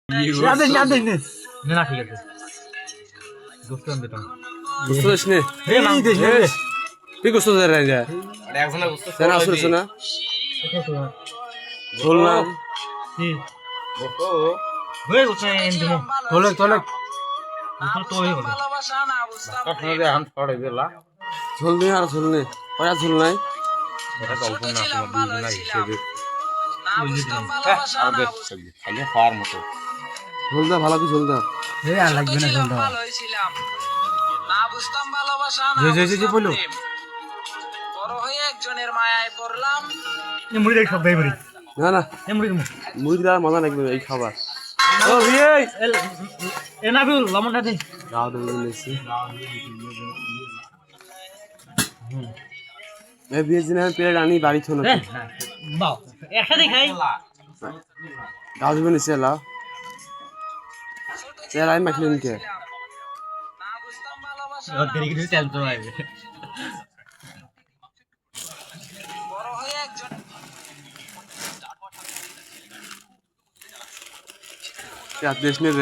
না ঠিক আছে গোস্ত আনতে তো গোস্ত দিস নে এই মাং দেশ না তুই গোস্ত দে রে যা আরে একজনের গোস্ত জানা আসুর শোনা ঝোল না কি গোস্ত হয়ে গেছে এন্ডমো তোলে তোলে তো তো হয়ে গেল কাঠনে দিয়ে হাম ছড়ে দিলা ঝোল নে আর ঝোল নে আর ঝোল নাই এটা গল্প না তোমার দুই দিন হিসেবে আর দেখ খালি খাওয়ার মতো ঝোল দা ভালো করে ঝোল দা এই আর লাগবে না জলটা না বুঝতাম ভালোবাসা না যে বলো বড় হয়ে একজনের মায়ায় পড়লাম এই মুড়ি দেখ সব ভাই মুড়ি না না এই মুড়ি দিমু মুড়ি দা মজা লাগবে এই খাবার ও ভিয়ে এ না বিল লবণটা দে গাও দে নিছি এ ভিয়ে দিন আমি প্লেট আনি বাড়ি থনো হ্যাঁ বাও একসাথে খাই গাও দিবে নিছে লা তেল আই মাখলেন কে না বুঝতাম ভালোবাসা ও দেরি করে তেল তো আইবে বড় হয়ে একজন क्या देश में